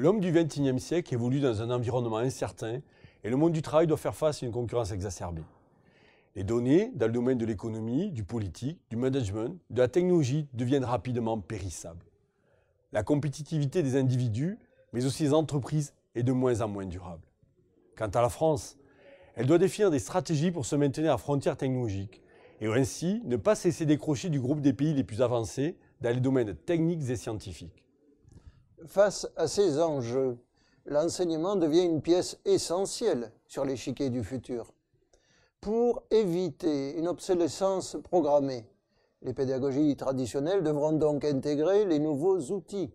L'homme du XXIe siècle évolue dans un environnement incertain et le monde du travail doit faire face à une concurrence exacerbée. Les données, dans le domaine de l'économie, du politique, du management, de la technologie, deviennent rapidement périssables. La compétitivité des individus, mais aussi des entreprises, est de moins en moins durable. Quant à la France, elle doit définir des stratégies pour se maintenir à frontière technologique et ainsi ne pas se laisser décrocher du groupe des pays les plus avancés dans les domaines techniques et scientifiques. Face à ces enjeux, l'enseignement devient une pièce essentielle sur l'échiquier du futur. Pour éviter une obsolescence programmée, les pédagogies traditionnelles devront donc intégrer les nouveaux outils.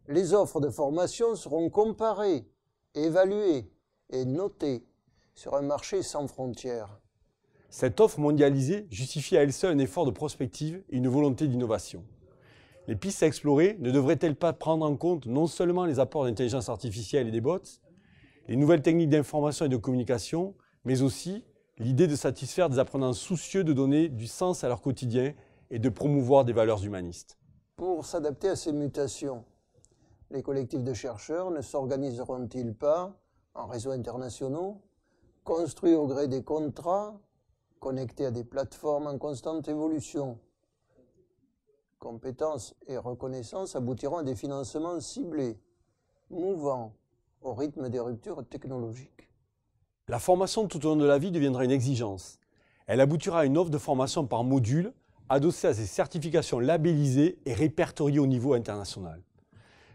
Les offres de formation seront comparées, évaluées et notées sur un marché sans frontières. Cette offre mondialisée justifie à elle seule un effort de prospective et une volonté d'innovation. Les pistes à explorer ne devraient-elles pas prendre en compte non seulement les apports d'intelligence artificielle et des bots, les nouvelles techniques d'information et de communication, mais aussi l'idée de satisfaire des apprenants soucieux de donner du sens à leur quotidien et de promouvoir des valeurs humanistes. Pour s'adapter à ces mutations, les collectifs de chercheurs ne s'organiseront-ils pas en réseaux internationaux, construits au gré des contrats, connectés à des plateformes en constante évolution? Compétences et reconnaissance aboutiront à des financements ciblés, mouvants, au rythme des ruptures technologiques. La formation tout au long de la vie deviendra une exigence. Elle aboutira à une offre de formation par module, adossée à des certifications labellisées et répertoriées au niveau international.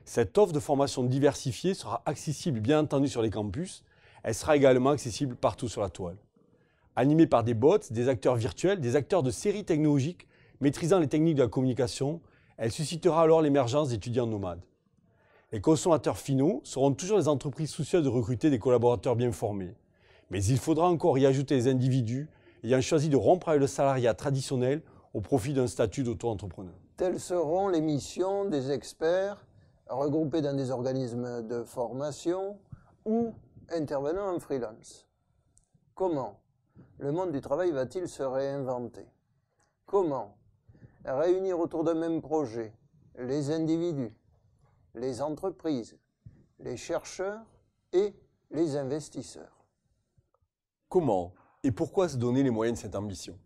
Cette offre de formation diversifiée sera accessible bien entendu sur les campus, elle sera également accessible partout sur la toile. Animée par des bots, des acteurs virtuels, des acteurs de séries technologiques maîtrisant les techniques de la communication, elle suscitera alors l'émergence d'étudiants nomades. Les consommateurs finaux seront toujours les entreprises soucieuses de recruter des collaborateurs bien formés. Mais il faudra encore y ajouter les individus ayant choisi de rompre avec le salariat traditionnel au profit d'un statut d'auto-entrepreneur. Telles seront les missions des experts regroupés dans des organismes de formation ou intervenant en freelance. Comment le monde du travail va-t-il se réinventer? Comment réunir autour d'un même projet les individus, les entreprises, les chercheurs et les investisseurs? Comment et pourquoi se donner les moyens de cette ambition?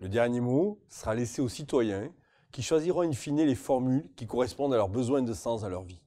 Le dernier mot sera laissé aux citoyens qui choisiront in fine les formules qui correspondent à leurs besoins de sens dans leur vie.